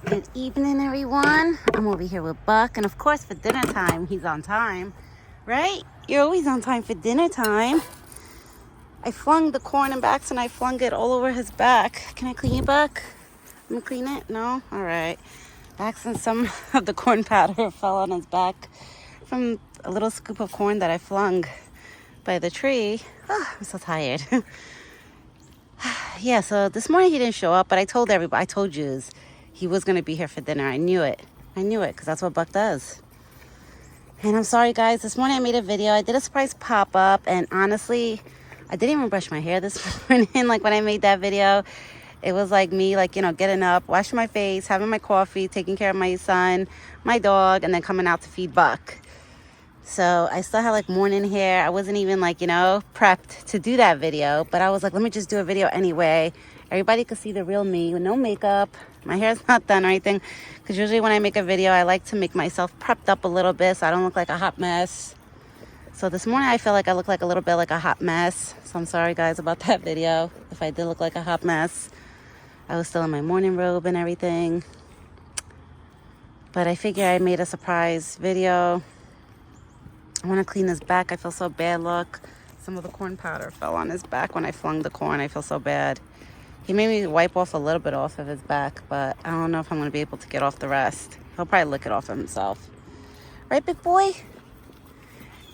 Good evening, everyone. I'm over here with Buck, and of course, for dinner time, he's on time, right? You're always on time for dinner time. I flung the corn in back, and I flung it all over his back. Can I clean your back? I'm gonna clean it? No? All right. Accident, some of the corn powder fell on his back from a little scoop of corn that I flung by the tree. Oh, I'm so tired. Yeah, so this morning he didn't show up, but I told everybody, I told you he was going to be here for dinner. I knew it, because that's what Buck does. And I'm sorry, guys. This morning I made a video. I did a surprise pop-up, and honestly, I didn't even brush my hair this morning. Like, when I made that video, it was like me, like, getting up, washing my face, having my coffee, taking care of my son, my dog, and then coming out to feed Buck. So I still had like morning hair. I wasn't even like, prepped to do that video. But I was like, let me just do a video anyway. Everybody could see the real me with no makeup. My hair's not done or anything. Because usually when I make a video, I like to make myself prepped up a little bit so I don't look like a hot mess. So this morning I feel like I look like a little bit like a hot mess. So I'm sorry, guys, about that video. If I did look like a hot mess. I was still in my morning robe and everything. But I figure I made a surprise video. I want to clean his back. I feel so bad. Look, some of the corn powder fell on his back when I flung the corn. I feel so bad. He made me wipe off a little bit off of his back, but I don't know if I'm going to be able to get off the rest. He'll probably lick it off himself. Right, big boy?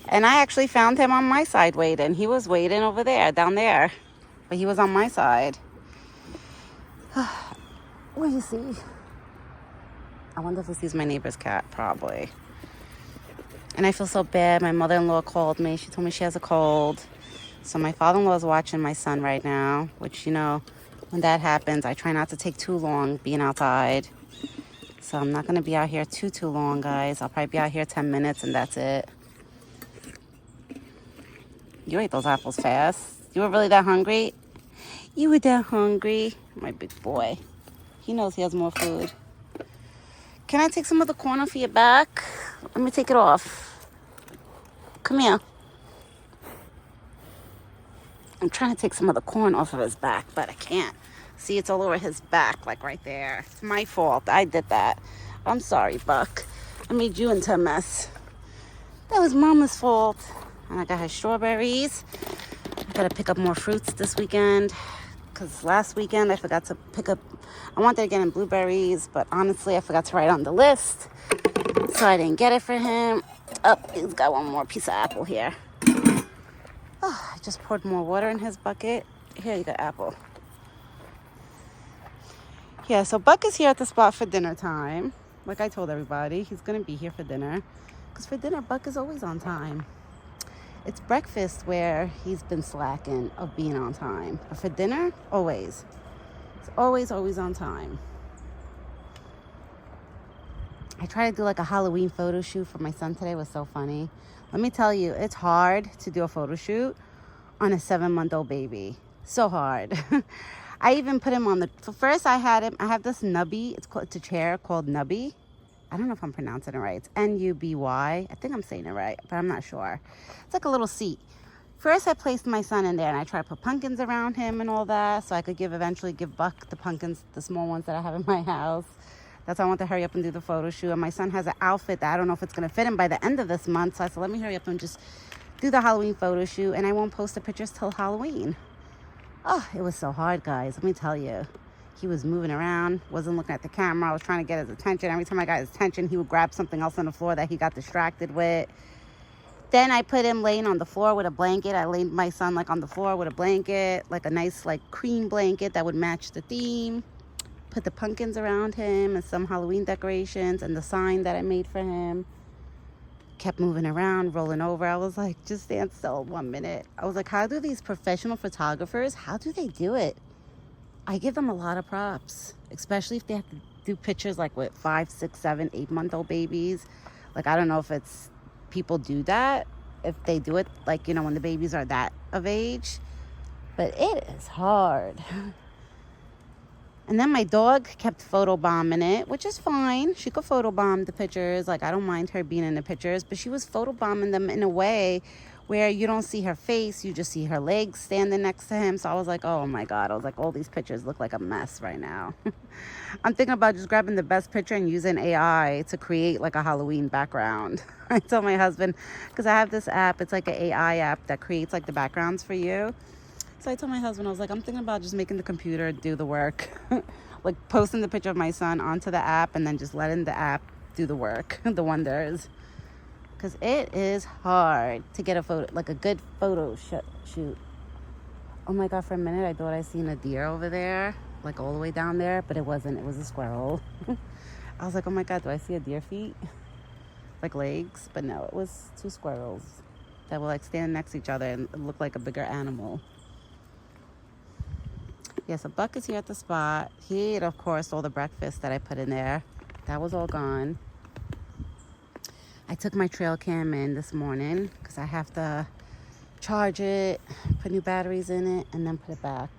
And I actually found him on my side waiting. He was waiting over there, down there. But he was on my side. What do you see? I wonder if he sees my neighbor's cat. Probably. And I feel so bad. My mother-in-law called me. She told me she has a cold. So my father-in-law is watching my son right now, which, when that happens, I try not to take too long being outside. So I'm not going to be out here too long, guys. I'll probably be out here 10 minutes and that's it. You ate those apples fast. You were really that hungry? You were that hungry? My big boy. He knows he has more food. Can I take some of the corn off of your back? Let me take it off. Come here. I'm trying to take some of the corn off of his back, but I can't. See, it's all over his back, like right there. It's my fault. I did that. I'm sorry, Buck. I made you into a mess. That was Mama's fault. And I got her strawberries. I gotta pick up more fruits this weekend. Because last weekend I forgot to pick up, I wanted to get him blueberries, but honestly I forgot to write on the list. So I didn't get it for him. Oh, he's got one more piece of apple here. Oh, I just poured more water in his bucket. Here you go, apple. Yeah, so Buck is here at the spot for dinner time. Like I told everybody, he's going to be here for dinner. Because for dinner, Buck is always on time. It's breakfast where he's been slacking of being on time. But for dinner, always. It's always on time. I tried to do like a Halloween photo shoot for my son today. It was so funny. Let me tell you, it's hard to do a photo shoot on a 7-month-old baby. So hard. I even put him on the... First, I have this Nubby. It's a chair called Nubby. I don't know if I'm pronouncing it right. It's N-U-B-Y. I think I'm saying it right, but I'm not sure. It's like a little seat. First, I placed my son in there, and I tried to put pumpkins around him and all that, so I could eventually give Buck the pumpkins, the small ones that I have in my house. That's why I want to hurry up and do the photo shoot. And my son has an outfit that I don't know if it's going to fit him by the end of this month. So I said, let me hurry up and just do the Halloween photo shoot. And I won't post the pictures till Halloween. Oh, it was so hard, guys. Let me tell you. He was moving around, wasn't looking at the camera. I was trying to get his attention. Every time I got his attention, he would grab something else on the floor that he got distracted with. Then I put him laying on the floor with a blanket. I laid my son like on the floor with a blanket, like a nice like cream blanket that would match the theme. Put the pumpkins around him and some Halloween decorations and the sign that I made for him. Kept moving around, rolling over. I was like, just stand still 1 minute. I was like, how do these professional photographers, how do they do it? I give them a lot of props, especially if they have to do pictures like with 5, 6, 7, 8-month-old babies. Like, I don't know if it's people do that, if they do it like, when the babies are that of age. But it is hard. And then my dog kept photobombing it, which is fine. She could photobomb the pictures. Like, I don't mind her being in the pictures. But she was photobombing them in a way where you don't see her face, you just see her legs standing next to him. So I was like, oh my God. I was like, all these pictures look like a mess right now. I'm thinking about just grabbing the best picture and using AI to create like a Halloween background. I told my husband, because I have this app, it's like an AI app that creates like the backgrounds for you. So I told my husband, I was like, I'm thinking about just making the computer do the work. Like posting the picture of my son onto the app and then just letting the app do the work, the wonders. Because it is hard to get a photo, like a good photo shoot. Oh my God, for a minute I thought I seen a deer over there, like all the way down there, but it wasn't. It was a squirrel. I was like, oh my God, do I see a deer feet? Like legs? But no, it was two squirrels that were like standing next to each other and looked like a bigger animal. Yeah, so Buck is here at the spot. He ate, of course, all the breakfast that I put in there. That was all gone. I took my trail cam in this morning because I have to charge it, put new batteries in it, and then put it back.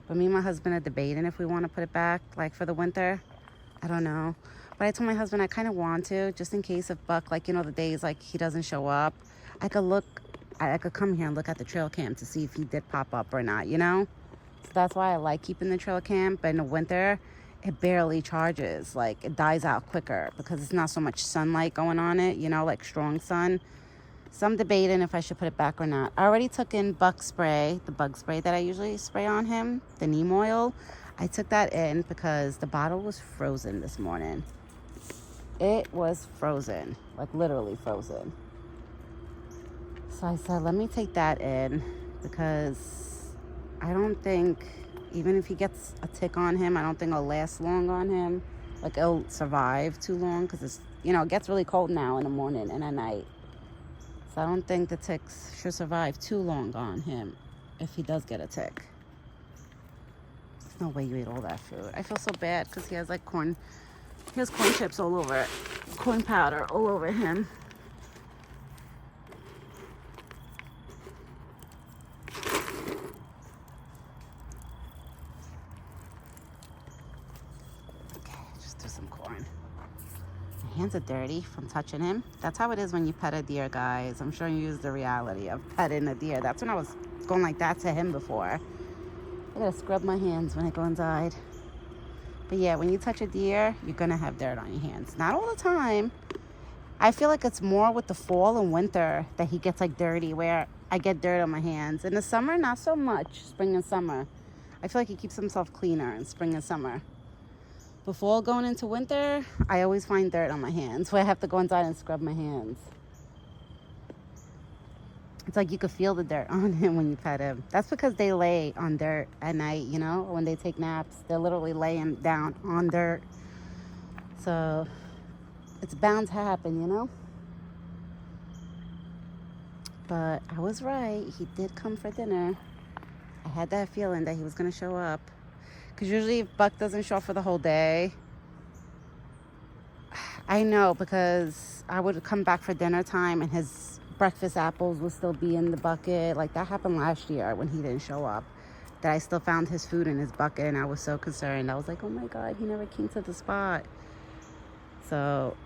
But me and my husband are debating if we want to put it back, like for the winter. I don't know. But I told my husband I kind of want to, just in case if Buck, like, you know, the days like he doesn't show up, I could come here and look at the trail cam to see if he did pop up or not, you know? So that's why I like keeping the trail cam. But in the winter, it barely charges. Like, it dies out quicker because it's not so much sunlight going on it, you know, like strong sun. So I'm debating if I should put it back or not. I already took in Buck spray, the bug spray that I usually spray on him, the neem oil. I took that in because the bottle was frozen this morning. It was frozen, like literally frozen. So I said, let me take that in because I don't think, even if he gets a tick on him, I don't think it'll last long on him. Like, it'll survive too long because it's, you know, it gets really cold now in the morning and at night. So I don't think the ticks should survive too long on him if he does get a tick. There's no way you ate all that food. I feel so bad because he has like corn, he has corn chips all over it, corn powder all over him. Hands are dirty from touching him. That's how it is when you pet a deer, guys. I'm showing you the reality of petting a deer. That's when I was going like that to him before. I gotta scrub my hands when I go inside. But yeah, when you touch a deer, you're gonna have dirt on your hands. Not all the time. I feel like it's more with the fall and winter that he gets like dirty, where I get dirt on my hands. In the summer, not so much. Spring and summer. I feel like he keeps himself cleaner in spring and summer. Before going into winter, I always find dirt on my hands, so I have to go inside and scrub my hands. It's like you could feel the dirt on him when you pet him. That's because they lay on dirt at night, you know, when they take naps. They're literally laying down on dirt. So it's bound to happen, you know? But I was right. He did come for dinner. I had that feeling that he was going to show up. Because usually if Buck doesn't show up for the whole day, I know, because I would come back for dinner time and his breakfast apples would still be in the bucket. Like that happened last year when he didn't show up, that I still found his food in his bucket and I was so concerned. I was like, oh my God, he never came to the spot. So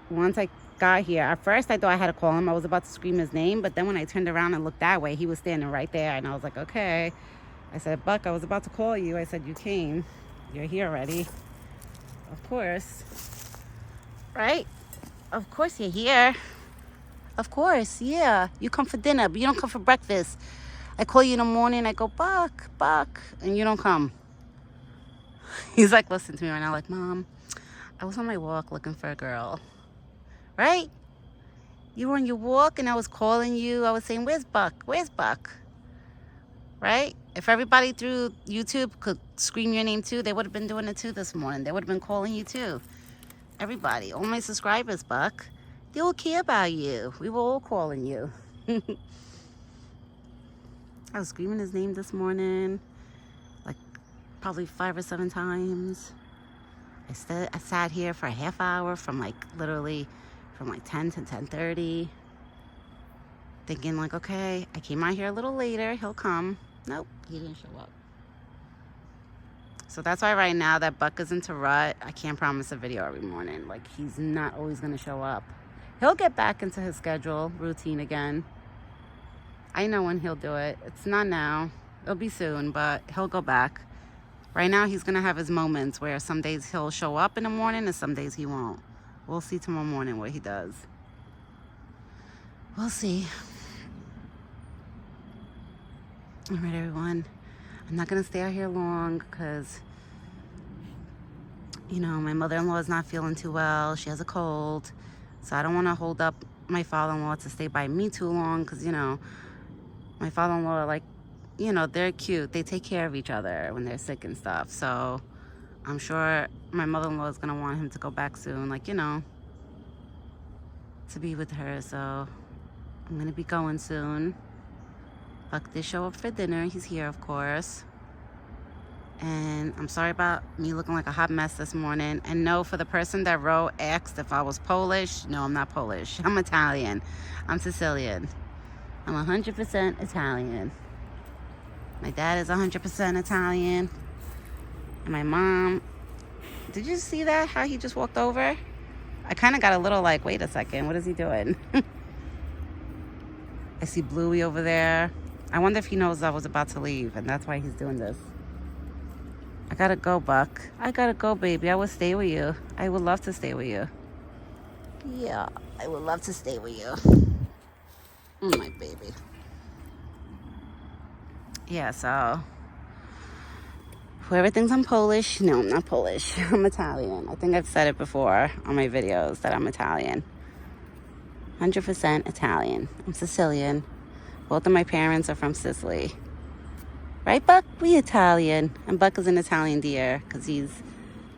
once I got here, at first I thought I had to call him. I was about to scream his name, but then when I turned around and looked that way, he was standing right there and I was like, okay. I said, Buck, I was about to call you. I said, you came. You're here already. Of course. Right? Of course you're here. Of course, yeah. You come for dinner, but you don't come for breakfast. I call you in the morning. I go, Buck, Buck. And you don't come. He's like, listen to me right now. Like, Mom, I was on my walk looking for a girl. Right? You were on your walk and I was calling you. I was saying, where's Buck? Where's Buck? Right? If everybody through YouTube could scream your name too, they would have been doing it too this morning. They would have been calling you too. Everybody, all my subscribers, Buck, they all care about you. We were all calling you. I was screaming his name this morning, like probably 5 or 7 times. I sat here for a half hour from like literally from like 10 to 10:30. Thinking like, okay, I came out here a little later, he'll come. Nope, he didn't show up. So that's why right now that Buck is into rut, I can't promise a video every morning. Like, he's not always gonna show up. He'll get back into his schedule, routine again. I know when he'll do it. It's not now. It'll be soon, but he'll go back. Right now, he's going to have his moments where some days he'll show up in the morning and some days he won't. We'll see tomorrow morning what he does. We'll see. All right, everyone. I'm not going to stay out here long because, you know, my mother-in-law is not feeling too well. She has a cold. So I don't want to hold up my father-in-law to stay by me too long because, you know, my father-in-law, like, you know, they're cute. They take care of each other when they're sick and stuff. So I'm sure my mother-in-law is going to want him to go back soon, like, you know, to be with her. So I'm going to be going soon. Buck did show up for dinner. He's here, of course. And I'm sorry about me looking like a hot mess this morning. And no, for the person that asked if I was Polish, no, I'm not Polish. I'm Italian. I'm Sicilian. I'm 100% Italian. My dad is 100% Italian. And my mom, did you see that? How he just walked over? I kind of got a little like, wait a second, what is he doing? I see Bluey over there. I wonder if he knows I was about to leave and that's why he's doing this. I gotta go, Buck. I gotta go, baby. I will stay with you. I would love to stay with you. Yeah, I would love to stay with you. Oh, my baby. Yeah, so whoever thinks I'm Polish, no, I'm not Polish. I'm Italian. I think I've said it before on my videos that I'm Italian. 100% Italian. I'm Sicilian. Both of my parents are from Sicily. Right, Buck? We Italian. And Buck is an Italian deer because he's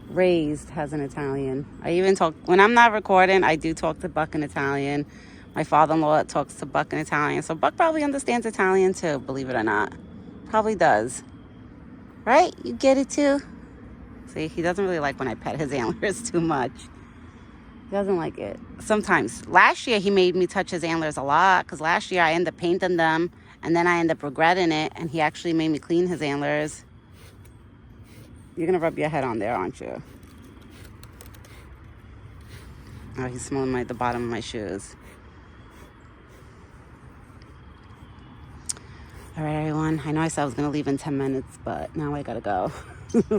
raised as an Italian. I even talk, when I'm not recording, I do talk to Buck in Italian. My father-in-law talks to Buck in Italian. So Buck probably understands Italian too, believe it or not. Probably does. Right? You get it too? See, he doesn't really like when I pet his antlers too much. He doesn't like it. Sometimes. Last year, he made me touch his antlers a lot because last year I ended up painting them. And then I end up regretting it, and he actually made me clean his antlers. You're going to rub your head on there, aren't you? Oh, he's smelling the bottom of my shoes. All right, everyone. I know I said I was going to leave in 10 minutes, but now I got to go.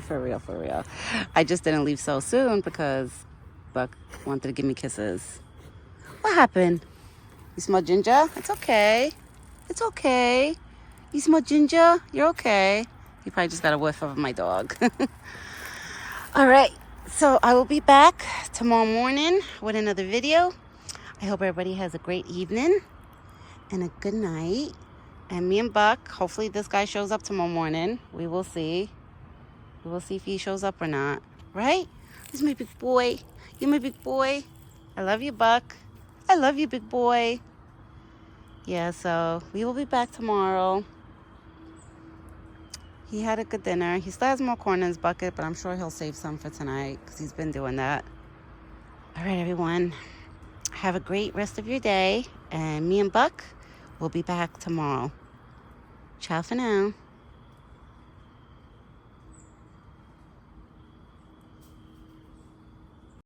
For real, for real. I just didn't leave so soon because Buck wanted to give me kisses. What happened? You smell ginger? It's okay. It's okay. You smell ginger? You're okay. You probably just got a whiff of my dog. All right. So I will be back tomorrow morning with another video. I hope everybody has a great evening and a good night. And me and Buck, hopefully this guy shows up tomorrow morning. We will see. We will see if he shows up or not. Right? He's my big boy. You're my big boy. I love you, Buck. I love you, big boy. Yeah, so we will be back tomorrow. He had a good dinner. He still has more corn in his bucket, but I'm sure he'll save some for tonight because he's been doing that. All right, everyone. Have a great rest of your day. And me and Buck will be back tomorrow. Ciao for now.